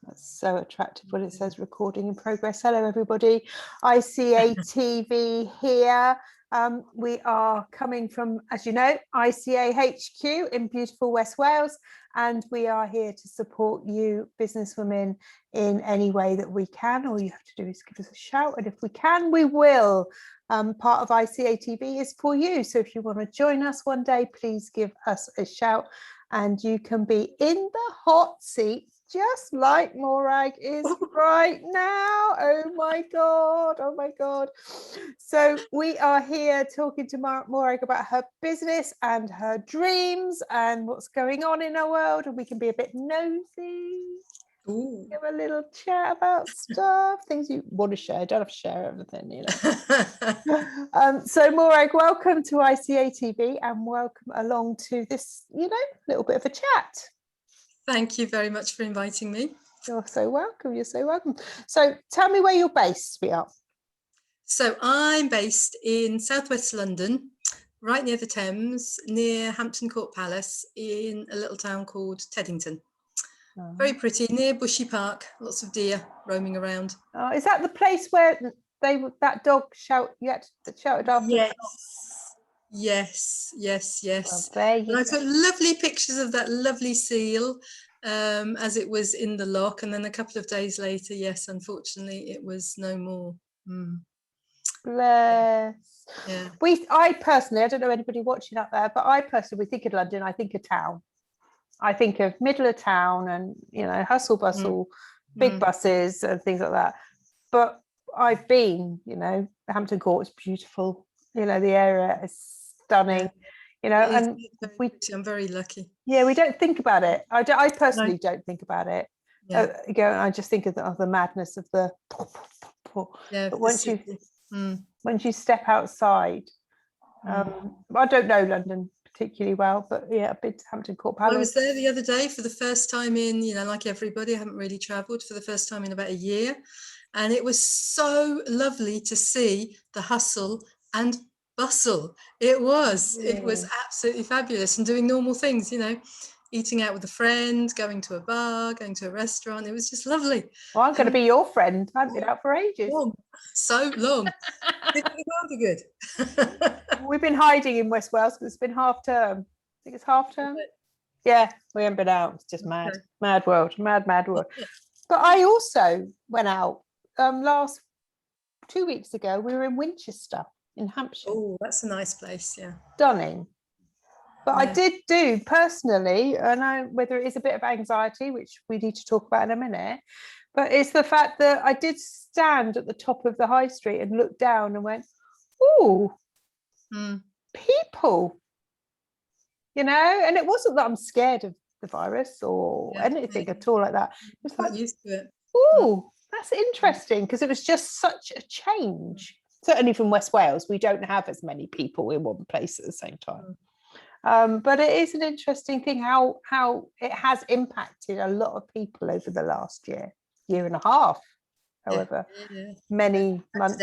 That's so attractive when it says recording in progress. Hello, everybody. ICA TV here. We are coming from, as you know, ICA HQ in beautiful West Wales, and we are here to support you businesswomen in any way that we can. All you have to do is give us a shout, and if we can, we will. Part of ICA TV is for you. So if you want to join us one day, please give us a shout, and you can be in the hot seat just like Morag is right now. Oh my God. So we are here talking to Morag about her business and her dreams and what's going on in her world, and we can be a bit nosy. Ooh. Have a little chat about stuff, things you want to share. Don't have to share everything, you know. So Morag, welcome to ICA TV and welcome along to this, little bit of a chat. Thank you very much for inviting me. You're so welcome. You're so welcome. So tell me where you're based, sweetheart. So I'm based in southwest London, right near the Thames, near Hampton Court Palace, in a little town called Teddington. Oh. Very pretty, near Bushy Park, lots of deer roaming around. Oh, is that the place where that dog shouted after? Yes. Well, and I took lovely pictures of that lovely seal as it was in the lock, and then a couple of days later, yes, unfortunately, it was no more. Bless. Yeah. I personally, I don't know anybody watching out there, but I personally, we think of London, I think of town. I think of middle of town and, hustle bustle, big buses and things like that. But I've been, Hampton Court is beautiful. The area is stunning, and I'm very lucky. Yeah, we don't think about it. I personally don't think about it. Yeah. I just think of the madness of the. Yeah. But once you step outside, I don't know London particularly well, but yeah, I've been to Hampton Court Palace. I was there the other day for the first time in, like everybody, I haven't really travelled for the first time in about a year. And it was so lovely to see the hustle and bustle. It was absolutely fabulous, and doing normal things, eating out with a friend, going to a bar, going to a restaurant. It was just lovely. Well, I'm going to be your friend. I haven't been out for ages. So long. It will be good. We've been hiding in West Wales because it's been half term. I think it's half term. Yeah, we haven't been out. It's just mad. Okay. Mad world. But I also went out 2 weeks ago. We were in Winchester in Hampshire. Oh, that's a nice place, yeah. Stunning. But I did do personally, and whether it is a bit of anxiety, which we need to talk about in a minute, but it's the fact that I did stand at the top of the high street and look down and went, ooh, people, and it wasn't that I'm scared of the virus or anything at all like that. It's like, used to it. Oh, that's interesting, because it was just such a change. Certainly from West Wales, we don't have as many people in one place at the same time. But it is an interesting thing how it has impacted a lot of people over the last year and a half. However, many months.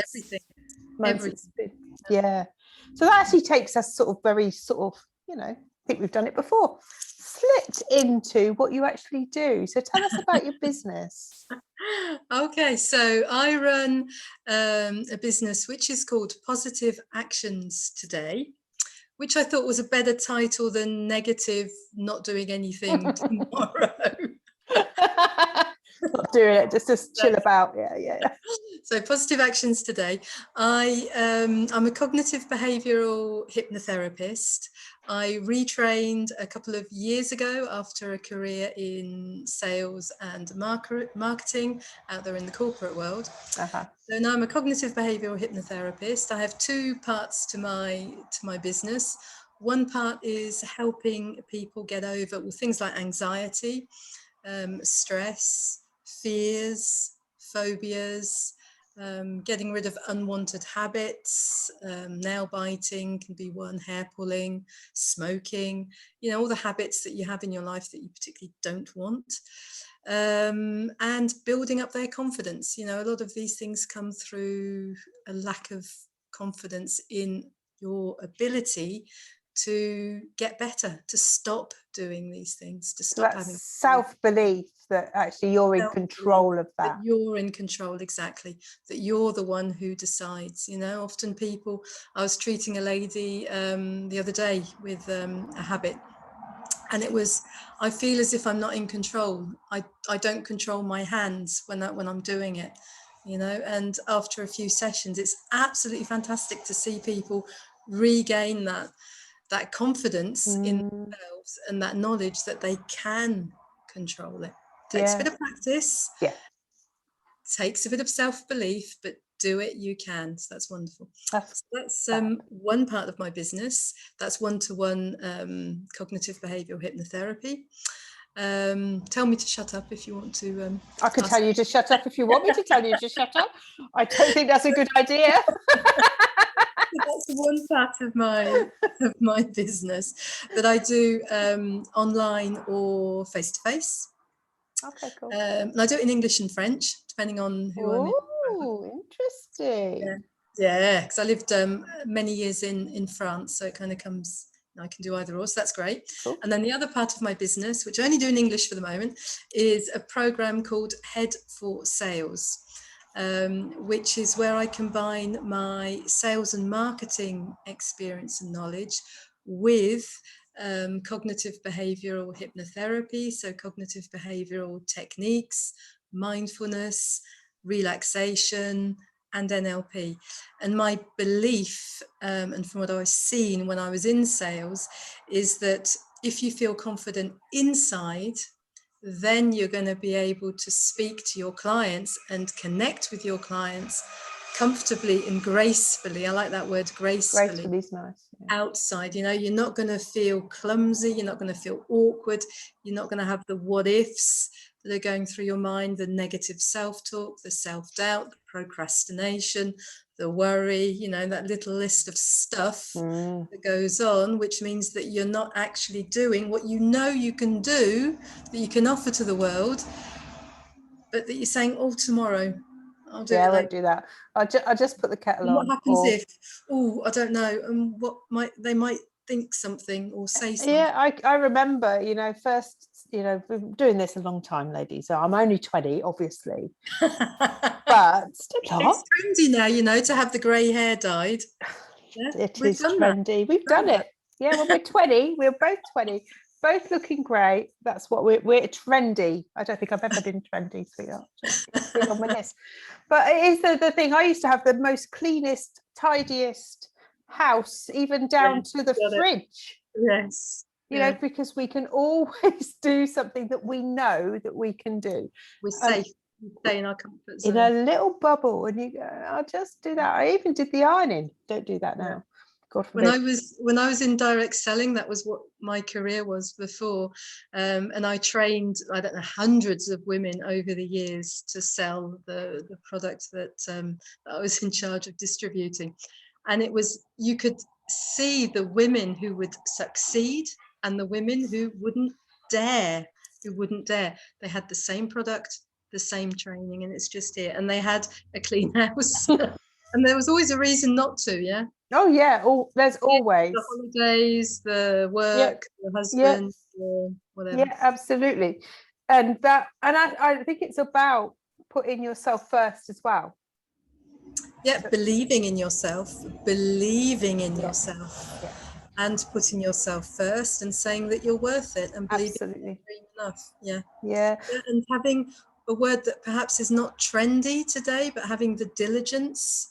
Everything. So that actually takes us I think we've done it before, slipped into what you actually do. So tell us about your business. Okay, so I run a business which is called Positive Actions Today, which I thought was a better title than Negative Not Doing Anything Tomorrow. Not doing it, just chill about. Yeah. So Positive Actions Today. I'm a cognitive behavioural hypnotherapist. I retrained a couple of years ago after a career in sales and marketing out there in the corporate world. So now I'm a cognitive behavioural hypnotherapist. I have two parts to my business. One part is helping people get over things like anxiety, stress, fears, phobias, getting rid of unwanted habits. Nail biting can be one, hair pulling, smoking, all the habits that you have in your life that you particularly don't want, and building up their confidence. A lot of these things come through a lack of confidence in your ability to get better, to stop doing these things, to So stop that's having self-belief that actually you're in control of that. You're in control, exactly, that you're the one who decides. Often people, I was treating a lady the other day with a habit, and it was, I feel as if I'm not in control. I don't control my hands when I'm doing it, and after a few sessions, it's absolutely fantastic to see people regain that confidence in themselves and that knowledge that they can control it. Takes a bit of practice, takes a bit of self-belief, but do it, you can. So that's wonderful. That's one part of my business. That's one-to-one cognitive behavioral hypnotherapy. Tell me to shut up if you want to. I could tell you to shut up if you want me to tell you to shut up. I don't think that's a good idea. That's one part of my business that I do online or face-to-face. Okay, cool. And I do it in English and French, depending on who I'm in. Oh, interesting. Yeah, because I lived many years in France, so it kind of comes, I can do either or, so that's great. Cool. And then the other part of my business, which I only do in English for the moment, is a program called Head for Sales, which is where I combine my sales and marketing experience and knowledge with cognitive behavioral hypnotherapy, so cognitive behavioral techniques, mindfulness, relaxation, and NLP. And my belief, and from what I've seen when I was in sales, is that if you feel confident inside, then you're going to be able to speak to your clients and connect with your clients comfortably and gracefully. I like that word, gracefully. Gracefully is nice. Yeah. Outside, you're not going to feel clumsy, you're not going to feel awkward, you're not going to have the what ifs that are going through your mind, the negative self-talk, the self-doubt, the procrastination, the worry, that little list of stuff that goes on, which means that you're not actually doing what you can do, that you can offer to the world, but that you're saying, oh, tomorrow I'll do it. I won't do that. I'll just put the kettle on. What happens if, I don't know, and they might think something or say something. Yeah, I remember, first, we've been doing this a long time, ladies. So I'm only 20, obviously. But still it's trendy now, to have the grey hair dyed. Yeah? It is trendy. We've done it. Yeah, when we're 20, we're both 20, both looking great. That's what we're trendy. I don't think I've ever been trendy, sweetheart. Just on my list. But it is the thing. I used to have the most cleanest, tidiest house, even down to the fridge. Yes. Because we can always do something that we know that we can do. We're safe. We stay in our comfort zone. In a little bubble, and you go, I'll just do that. I even did the ironing. Don't do that now. God forbid. When I was in direct selling, that was what my career was before, and I trained, I don't know, hundreds of women over the years to sell the product that I was in charge of distributing, and it was, you could see the women who would succeed and the women who wouldn't dare. They had the same product, the same training, and it's just here, and they had a clean house. And there was always a reason not to. Oh yeah, there's always the holidays, the work, the husband, whatever. Yeah, absolutely. And I think it's about putting yourself first as well. Yeah, believing in yourself, and putting yourself first, and saying that you're worth it, and believing absolutely enough. Yeah, and having a word that perhaps is not trendy today, but having the diligence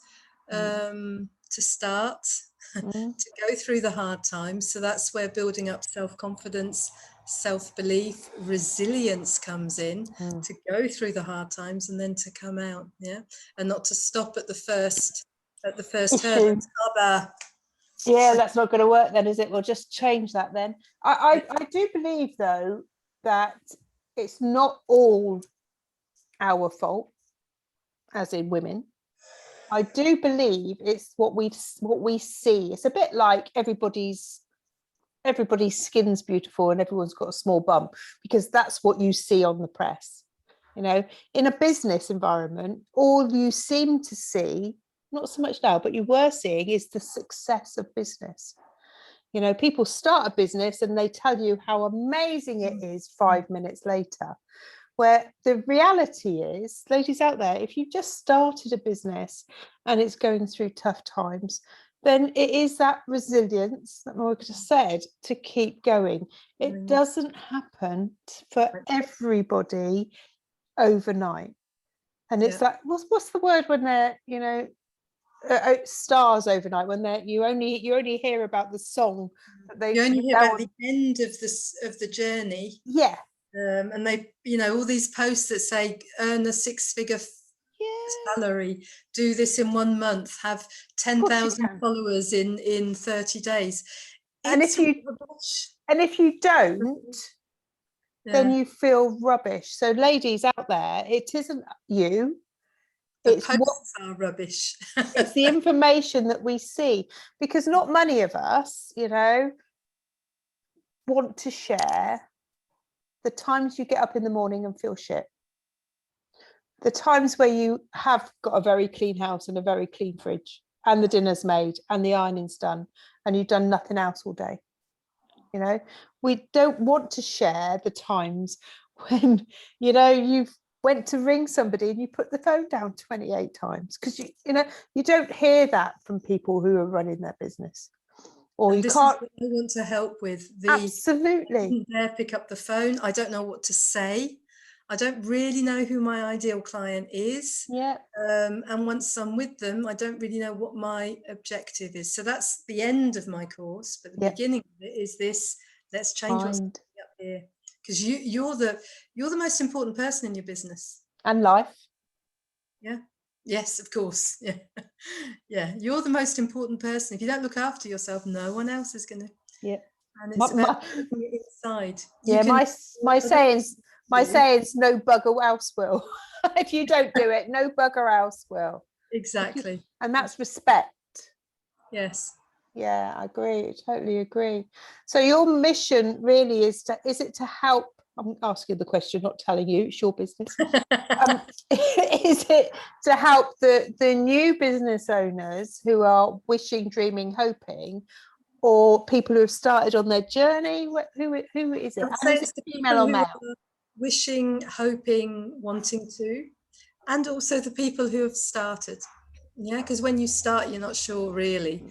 to start, to go through the hard times. So that's where building up self-confidence, self-belief, resilience comes in, to go through the hard times and then to come out, and not to stop at the first hurdle. That's not going to work then, is it? We'll just change that then. I do believe though that it's not all our fault, as in women. I do believe it's what we see. It's a bit like everybody's skin's beautiful and everyone's got a small bump, because that's what you see on the press. In a business environment, all you seem to see, not so much now, but you were seeing, is the success of business. You know, people start a business and they tell you how amazing it is 5 minutes later, where the reality is, ladies out there, if you just started a business and it's going through tough times, then it is that resilience that Morag just said to keep going. It doesn't happen for everybody overnight. And it's like, what's the word when they're, you know, stars overnight, when they're you only hear about the song that they, you only hear about the end of the journey. Yeah. And they, you know, all these posts that say earn a 6-figure salary, do this in 1 month, have 10,000 followers in 30 days. And if you don't, then you feel rubbish. So ladies out there, it isn't you. The posts are rubbish. It's the information that we see, because not many of us, you know, want to share the times you get up in the morning and feel shit. The times where you have got a very clean house and a very clean fridge, and the dinner's made and the ironing's done, and you've done nothing else all day. You know, we don't want to share the times when, you know, you've went to ring somebody and you put the phone down 28 times, because you know, you don't hear that from people who are running their business. Or and you can't. I want to help with Absolutely. I didn't dare pick up the phone. I don't know what to say. I don't really know who my ideal client is. Yeah. And once I'm with them, I don't really know what my objective is. So that's the end of my course. But the beginning of it is this: let's change what's up here, because you're the most important person in your business and life. Yeah. Yes, of course. Yeah. Yeah. You're the most important person. If you don't look after yourself, no one else is going to. Yeah. And it's about putting it inside. Yeah. My saying's no bugger else will. If you don't do it, no bugger else will. Exactly. And that's respect. Yes. Yeah, I agree. Totally agree. So your mission really is it to help? I'm asking the question, not telling you, it's your business. Is it to help the new business owners who are wishing, dreaming, hoping, or people who have started on their journey? Who is it? I would say it's the female or male? Wishing, hoping, wanting to, and also the people who have started. Yeah, because when you start, you're not sure really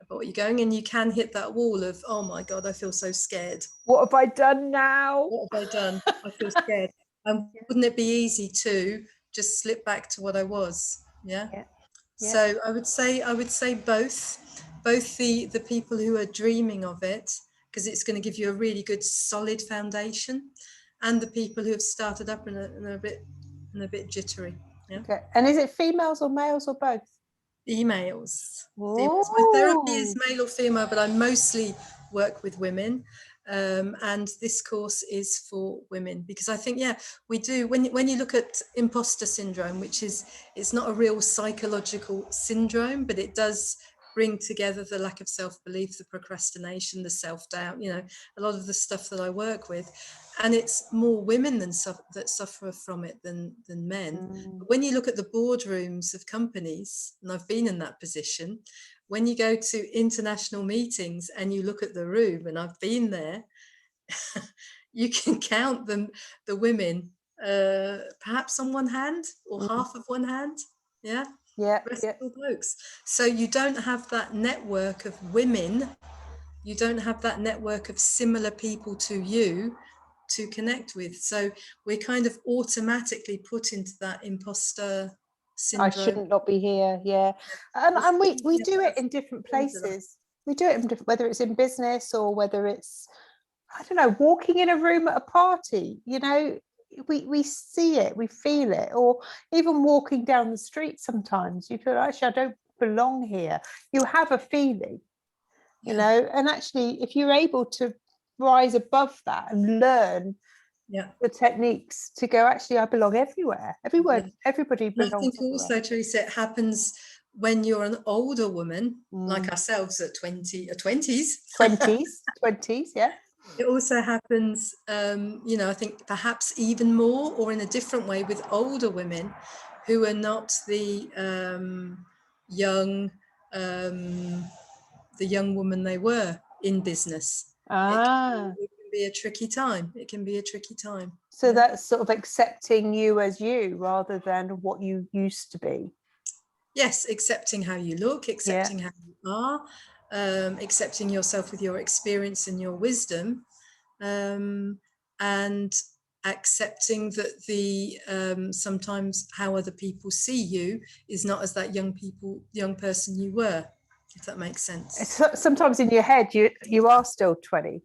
about what you're going, and you can hit that wall of, oh my God, I feel so scared. What have I done now? What have I done? I feel scared. And wouldn't it be easy to just slip back to what I was? Yeah. So I would say both the people who are dreaming of it, because it's going to give you a really good solid foundation, and the people who have started up and are a bit jittery. Yeah. Okay. And is it females or males or both? Females. My therapy is male or female, but I mostly work with women. And this course is for women, because I think, we do, when you look at imposter syndrome, which is, it's not a real psychological syndrome, but it does bring together the lack of self-belief, the procrastination, the self-doubt, you know, a lot of the stuff that I work with. And it's more women that suffer from it than men. But when you look at the boardrooms of companies, and I've been in that position, when you go to international meetings and you look at the room, and I've been there, you can count them, the women, perhaps on one hand or half of one hand. Yeah. Rest all blokes. So you don't have that network of women. You don't have that network of similar people to you to connect with. So we're kind of automatically put into that imposter syndrome. I shouldn't not be here. Yeah. And we do it in different places. We do it in different, whether it's in business or whether it's, I don't know, walking in a room at a party, you know, we see it, we feel it, or even walking down the street sometimes you feel, actually, I don't belong here. You have a feeling, you know, and actually if you're able to rise above that and learn the techniques to go, actually, I belong everywhere. Everybody belongs. I think also, Teresa, it happens when you're an older woman, like ourselves at 20s. Yeah. It also happens, you know, I think perhaps even more or in a different way with older women who are not the young woman they were, in business. Ah, It can be a tricky time. It can be a tricky time. so that's sort of accepting you as you rather than what you used to be. Yes, accepting how you look, accepting how you are, accepting yourself with your experience and your wisdom, and accepting that the sometimes how other people see you is not as that young person you were, if that makes sense. Sometimes in your head you are still 20.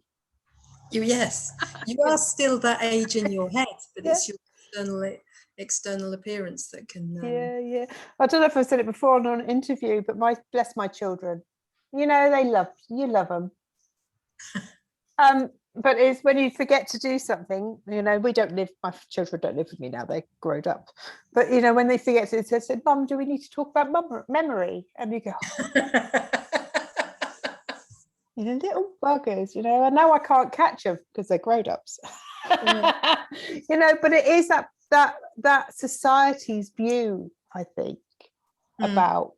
Yes, you are still that age in your head, but Yeah. it's your external appearance that can Yeah. I don't know if I've said it before on an interview, but bless my children, you love them. But it's when you forget to do something, my children don't live with me now, they're grown up, but when they forget to, they said, Mum, do we need to talk about memory? And you go, little buggers, and now I can't catch them because they're grown-ups. But it is that society's view, I think, about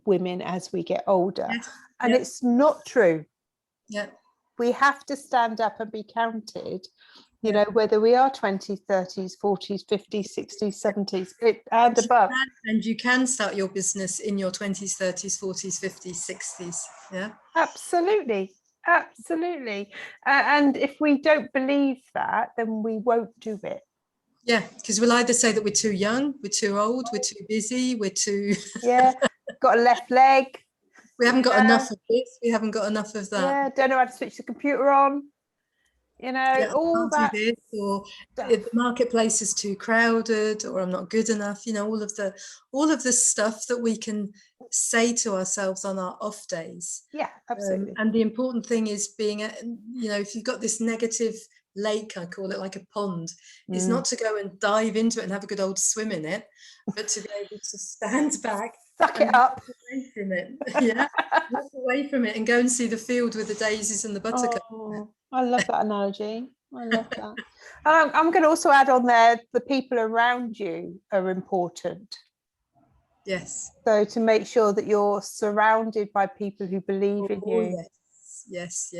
women as we get older. Yes. And it's not true. Yeah. We have to stand up and be counted, whether we are 20s, 30s, 40s, 50s, 60s, 70s and above. And you can start your business in your 20s, 30s, 40s, 50s, 60s. Yeah, absolutely. And if we don't believe that, then we won't do it. Yeah, because we'll either say that we're too young, we're too old, we're too busy, we're too got a left leg, we haven't got enough of this, we haven't got enough of that, don't know how to switch the computer on, all that do this, or if the marketplace is too crowded, or I'm not good enough, all of the stuff that we can say to ourselves on our off days. Absolutely. And the important thing is being if you've got this negative lake, I call it, like a pond, is not to go and dive into it and have a good old swim in it, but to be able to stand back, suck it up, away from it. Walk away from it and go and see the field with the daisies and the buttercups. I love that analogy. I love that. I'm going to also add on there, the people around you are important. Yes. So to make sure that you're surrounded by people who believe in you. Yes.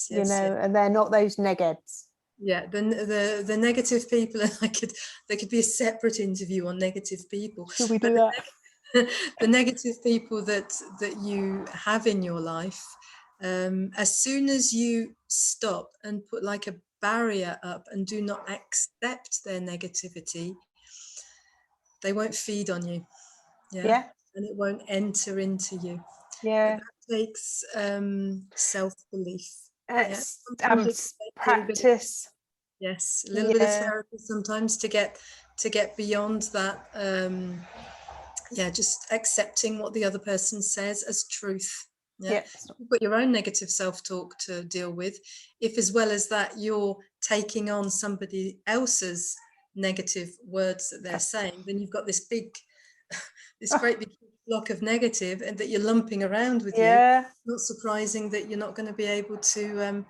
And they're not those negheads. Yeah, the negative people, there could be a separate interview on negative people. Should we do that? The negative people that you have in your life, as soon as you stop and put like a barrier up and do not accept their negativity, they won't feed on you. Yeah. And it won't enter into you. Yeah. That takes self-belief. Practice. Yes, a little bit of therapy sometimes to get beyond that. Just accepting what the other person says as truth. You've got your own negative self-talk to deal with. If as well as that you're taking on somebody else's negative words that they're saying, then you've got this great big block of negative and that you're lumping around with you. Not surprising that you're not going to be able to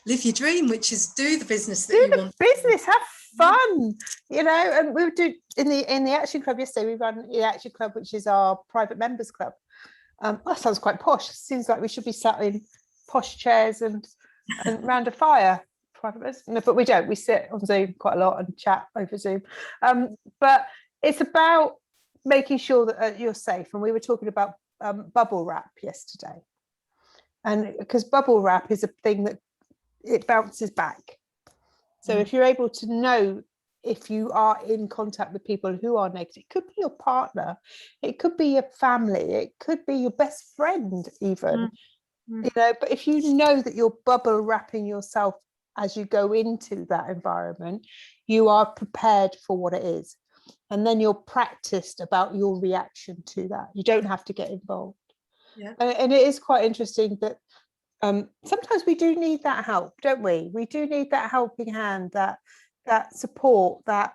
live your dream, which is do the business that you want. Have fun, and we do in the Action Club yesterday. We ran the Action Club, which is our private members club. That sounds quite posh. Seems like we should be sat in posh chairs and round a fire. No, but we don't. We sit on Zoom quite a lot and chat over Zoom. But it's about making sure that you're safe. And we were talking about bubble wrap yesterday, and because bubble wrap is a thing that it bounces back. So if you're able to know if you are in contact with people who are negative, it could be your partner, it could be your family, it could be your best friend even, but if you know that you're bubble wrapping yourself as you go into that environment, you are prepared for what it is. And then you're practiced about your reaction to that. You don't have to get involved. And it is quite interesting that sometimes we do need that help, don't we? We do need that helping hand, that support, that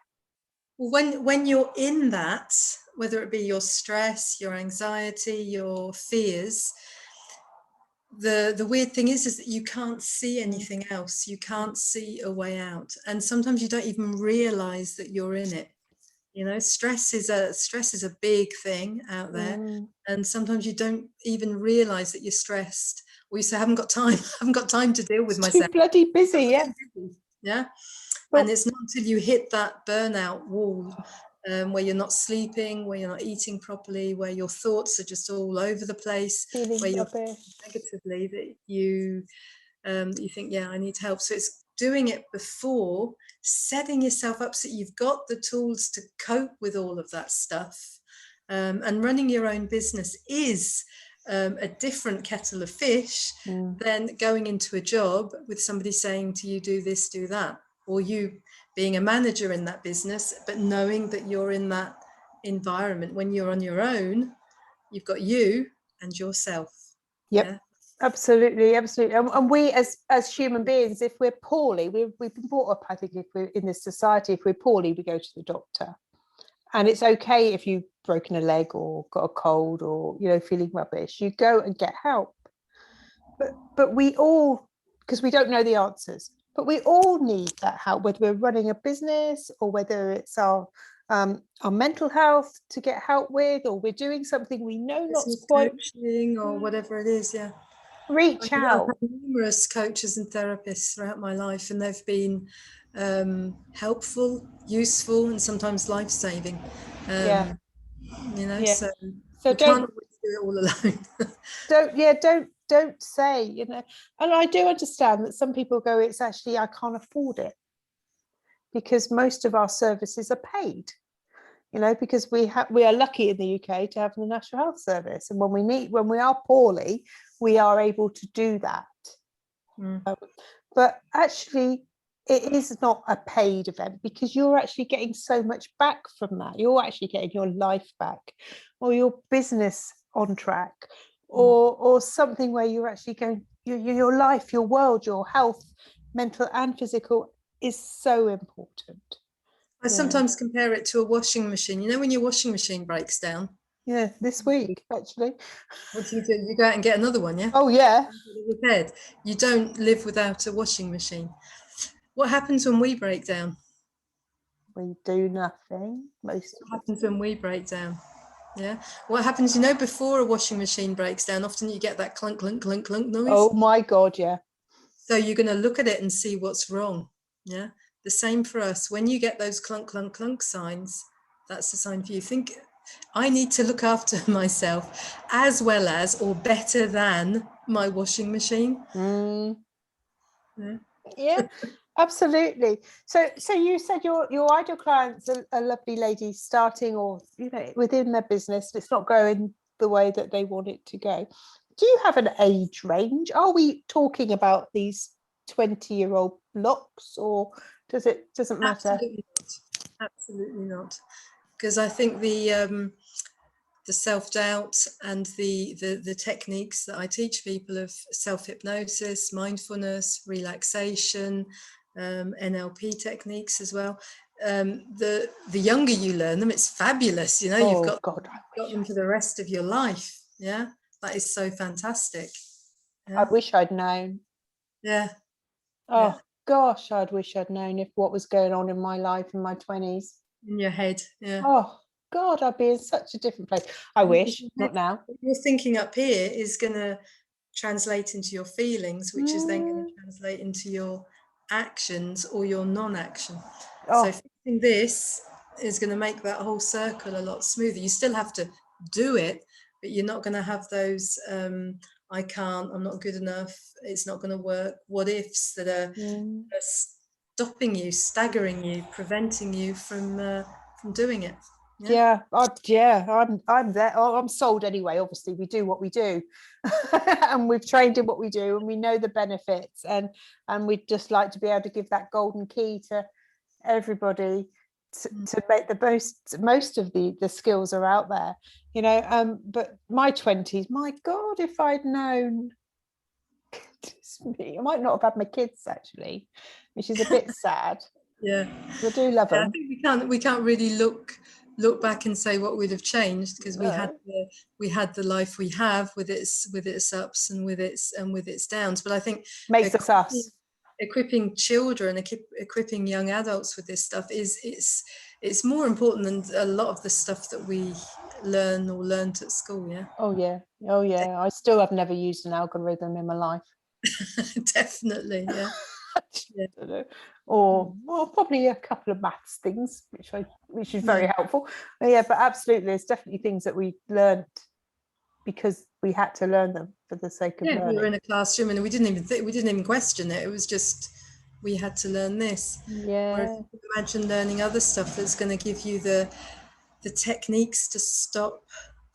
when you're in that, whether it be your stress, your anxiety, your fears, the weird thing is that you can't see anything else. You can't see a way out, and sometimes you don't even realize that you're in it. Stress is a big thing out there, and sometimes you don't even realize that you're stressed or you say, I haven't got time, I haven't got time to deal with It's myself. too bloody busy, yeah. Yeah. Well, and it's not until you hit that burnout wall, where you're not sleeping, where you're not eating properly, where your thoughts are just all over the place, feeling where you're rubbish. negatively, that you think, yeah, I need help. So it's doing it before, setting yourself up so you've got the tools to cope with all of that stuff. And running your own business is a different kettle of fish than going into a job with somebody saying to you, do this, do that, or you being a manager in that business, but knowing that you're in that environment. When you're on your own, you've got you and yourself. Yep. Yeah? Absolutely. And we as human beings, if we're poorly, we've been brought up, I think, if we're in this society, if we're poorly, we go to the doctor. And it's okay if you've broken a leg or got a cold or, you know, feeling rubbish, you go and get help. But we all, because we don't know the answers, but we all need that help, whether we're running a business or whether it's our mental health to get help with, or we're doing something we know not quite, coaching or whatever it is. Yeah. reach out. I've had numerous coaches and therapists throughout my life, and they've been helpful, useful, and sometimes life-saving. Yeah. You know, Yeah. so So you can't always do it all alone. don't say, you know, and I do understand that some people go, it's actually, I can't afford it, because most of our services are paid, you know, because we are lucky in the UK to have the National Health Service, and when we are poorly, we are able to do that. But actually it is not a paid event, because you're actually getting so much back from that. You're actually getting your life back, or your business on track, or something where you're actually going, your life, your world, your health, mental and physical, is so important. I sometimes compare it to a washing machine. You know, when your washing machine breaks down? Yeah, this week, actually. What do? You go out and get another one, yeah? Oh, yeah. Repaired. You don't live without a washing machine. What happens when we break down? We do nothing. What happens when we break down? Yeah. What happens, you know, before a washing machine breaks down, often you get that clunk, clunk, clunk, clunk noise. Oh my God, yeah. So you're going to look at it and see what's wrong. Yeah. The same for us. When you get those clunk, clunk, clunk signs, that's a sign for you. Think, I need to look after myself as well as, or better than, my washing machine. Yeah, absolutely. So you said your ideal client's a lovely lady starting, or, you know, within their business, it's not going the way that they want it to go. Do you have an age range? Are we talking about these 20-year-old blocks, or doesn't matter? Absolutely not. Absolutely not. Because I think the self-doubt and the techniques that I teach people of self-hypnosis, mindfulness, relaxation, NLP techniques as well. The younger you learn them, it's fabulous. You know, you've got them for the rest of your life. Yeah, that is so fantastic. Yeah. I wish I'd known. Yeah. Oh gosh, I'd wish I'd known if what was going on in my life in my 20s. In your head, yeah. Oh God, I'd be in such a different place. I wish, not now. What you're thinking up here is going to translate into your feelings, which is then going to translate into your actions or your non-action. So fixing this is going to make that whole circle a lot smoother. You still have to do it, but you're not going to have those I can't, I'm not good enough, it's not going to work, what ifs that are stopping you, staggering you, preventing you from doing it. Yeah, I'm there. I'm sold anyway. Obviously, we do what we do, and we've trained in what we do, and we know the benefits, and we'd just like to be able to give that golden key to everybody to make the most of the skills are out there, you know. But my 20s, my God, if I'd known, I might not have had my kids, actually, which is a bit sad. Yeah, I do love them. I think we can't really look back and say what would have changed, because we had the life we have with its ups and with its downs. But I think makes us us. equipping children, equipping young adults with this stuff it's more important than a lot of the stuff that we learn or learnt at school. Yeah. Oh yeah. I still have never used an algorithm in my life. Definitely. Yeah. I don't know. Or well, probably a couple of maths things, which is very helpful. But absolutely, there's definitely things that we learned because we had to learn them for the sake of learning. We were in a classroom and we didn't even question it. It was just we had to learn this. Whereas you can imagine learning other stuff that's going to give you the techniques to stop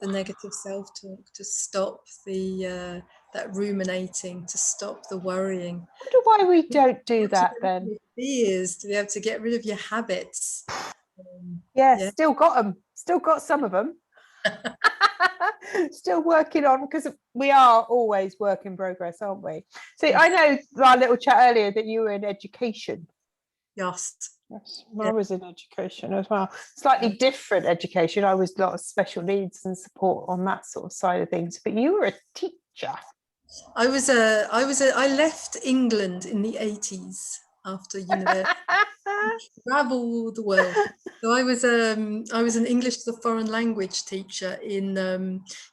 the negative self-talk, to stop the that ruminating, to stop the worrying. I wonder why we don't do that then. Fears, to be able to get rid of your habits. Still got them. Still got some of them. Still working on, because we are always work in progress, aren't we? So I know our little chat earlier that you were in education. Yes. I was in education as well. Slightly different education. I was a lot of special needs and support on that sort of side of things. But you were a teacher. I left England in the 80s after university. Travel the world. So I was an English as a foreign language teacher in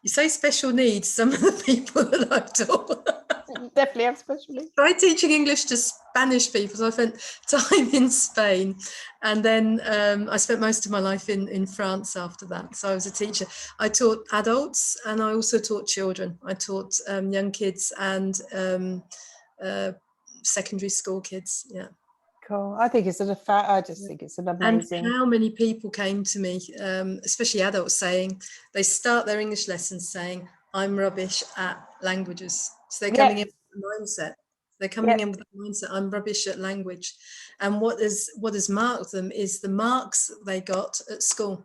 you say special needs, some of the people that I've taught definitely have special needs. Tried teaching English to Spanish people, so I spent time in Spain, and then I spent most of my life in France after that. So I was a teacher. I taught adults and I also taught children. I taught young kids and secondary school kids. Yeah. Cool. I think it's I just think it's an amazing. And how many people came to me, especially adults, saying they start their English lessons saying, "I'm rubbish at languages." So they're coming in with the mindset. They're coming in with the mindset, "I'm rubbish at language," and what has marked them is the marks they got at school.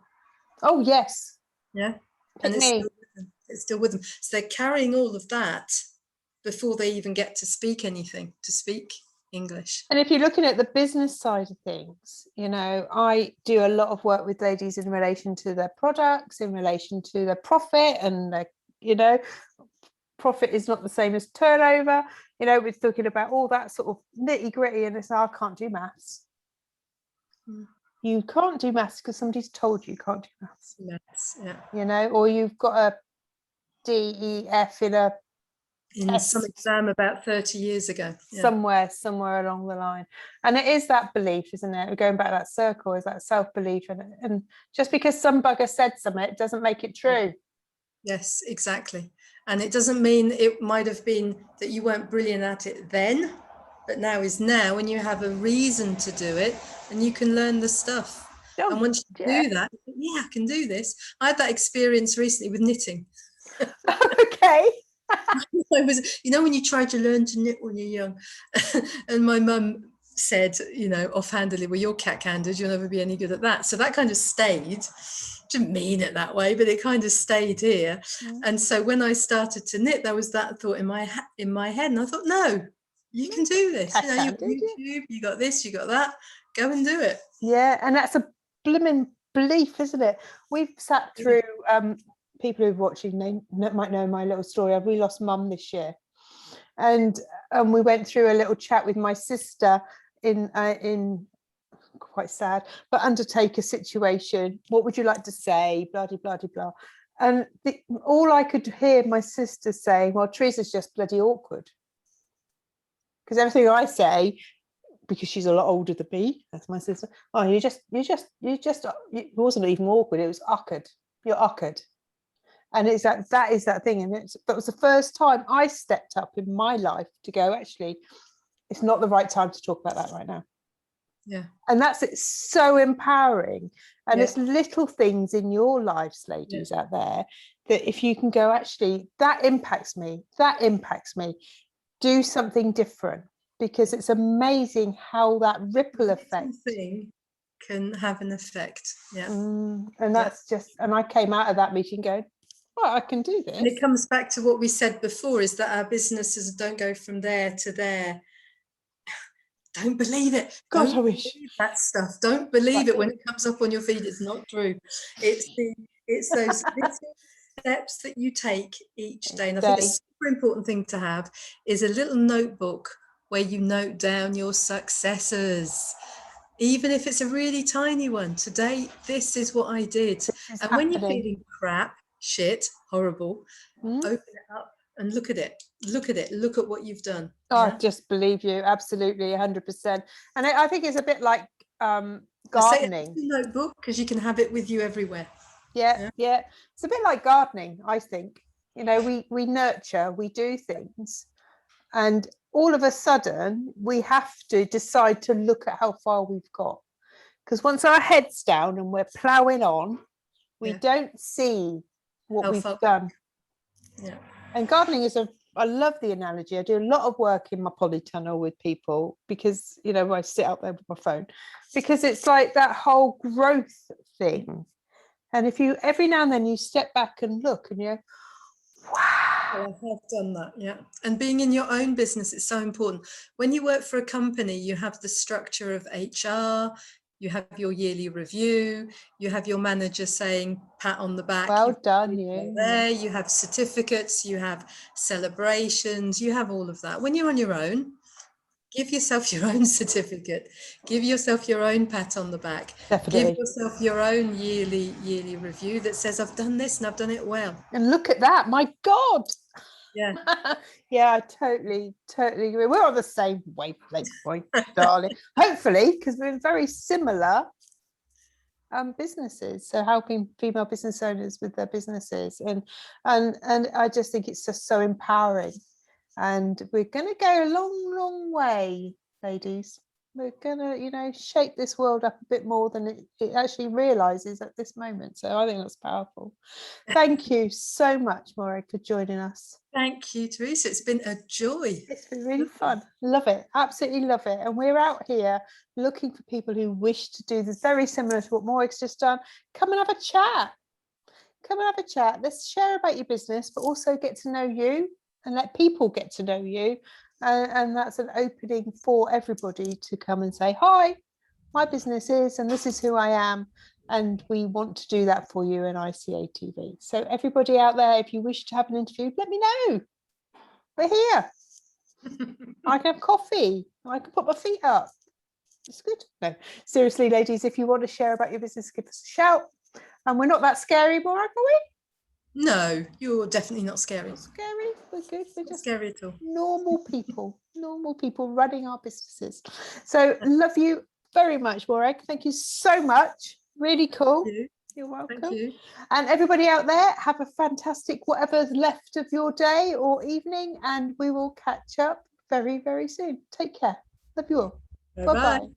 Oh yes. Yeah, and it's still with them. So they're carrying all of that before they even get to speak anything, to speak English. And if you're looking at the business side of things, I do a lot of work with ladies in relation to their products, in relation to their profit, and profit is not the same as turnover. We're talking about all that sort of nitty gritty, and it's I can't do maths. You can't do maths because somebody's told you can't do maths. Yes, or you've got a DEF in some exam about 30 years ago. Somewhere along the line. And it is that belief, isn't it? We're going back to that circle, is that self-belief. And just because some bugger said something, it doesn't make it true. Yes, exactly. And it doesn't mean it might have been that you weren't brilliant at it then, but now is now, and you have a reason to do it, and you can learn the stuff. And once you do that, I can do this. I had that experience recently with knitting. Okay. I was, when you try to learn to knit when you're young, and my mum said, offhandedly, "Well, you're cat-handed, you'll never be any good at that." So that kind of stayed. Didn't mean it that way, but it kind of stayed here. And so when I started to knit, there was that thought in my head, and I thought, no, you can do this. You got YouTube, you got this, you got that. Go and do it. Yeah, and that's a blooming belief, isn't it? We've sat through. People who are watching, they might know my little story. We lost mum this year, and we went through a little chat with my sister in quite sad, but undertaker situation. What would you like to say? Blah blah blah blah. And all I could hear my sister saying, "Well, Teresa's just bloody awkward," because everything I say, because she's a lot older than me, that's my sister. Oh, you just. It wasn't even awkward. It was awkward. You're awkward. And it's that is that thing, and that was the first time I stepped up in my life to go, actually, it's not the right time to talk about that right now. Yeah. And it's so empowering. And it's little things in your lives, ladies, out there, that if you can go, actually, that impacts me, do something different, because it's amazing how that ripple effect thing can have an effect. And that's just, and I came out of that meeting going, well, I can do this. And it comes back to what we said before, is that our businesses don't go from there to there. Don't believe it. God, I wish. That stuff. Don't believe it when it comes up on your feed. It's not true. It's those little steps that you take each day. And I think a super important thing to have is a little notebook where you note down your successes. Even if it's a really tiny one. Today, this is what I did. And when you're feeling crap, shit, horrible, open it up and look at it. Look at it. Look at what you've done. Oh, I just believe you. Absolutely, 100%. And I think it's a bit like gardening. Notebook, because you can have it with you everywhere. Yeah. It's a bit like gardening, I think. You know, we nurture, we do things, and all of a sudden we have to decide to look at how far we've got. Because once our head's down and we're ploughing on, we don't see what we've done. Yeah. And gardening is I love the analogy. I do a lot of work in my polytunnel with people because, you know, I sit out there with my phone, because it's like that whole growth thing. And if you, every now and then you step back and look and you're, wow. I have done that, yeah. And being in your own business is so important. When you work for a company, you have the structure of HR, you have your yearly review, you have your manager saying pat on the back. Well done, you. There, you have certificates, you have celebrations, you have all of that. When you're on your own, give yourself your own certificate, give yourself your own pat on the back. Definitely. Give yourself your own yearly review that says I've done this and I've done it well. And look at that, my God. Yeah. Yeah, I totally agree. We're on the same wavelength, my darling. Hopefully, because we're very similar businesses. So helping female business owners with their businesses, and I just think it's just so empowering. And we're going to go a long way, ladies. We're going to, you know, shape this world up a bit more than it actually realizes at this moment. So I think that's powerful. Thank you so much, Morag, for joining us. Thank you, Teresa. It's been a joy. It's been really fun. Love it. Absolutely love it. And we're out here looking for people who wish to do this, very similar to what Morag's just done. Come and have a chat. Come and have a chat. Let's share about your business, but also get to know you and let people get to know you. And that's an opening for everybody to come and say, hi, my business is, and this is who I am. And we want to do that for you in ICA TV. So everybody out there, if you wish to have an interview, let me know. We're here. I can have coffee. I can put my feet up. It's good. No, seriously, ladies, if you want to share about your business, give us a shout. And we're not that scary, Morag, are we? No, you're definitely not scary. Not scary. We're good. We're just scary at all. Normal people running our businesses. So love you very much, Morag. Thank you so much. Really cool. You're welcome. Thank you. And everybody out there, have a fantastic whatever's left of your day or evening, and we will catch up very, very soon. Take care. Love you all. Bye-bye.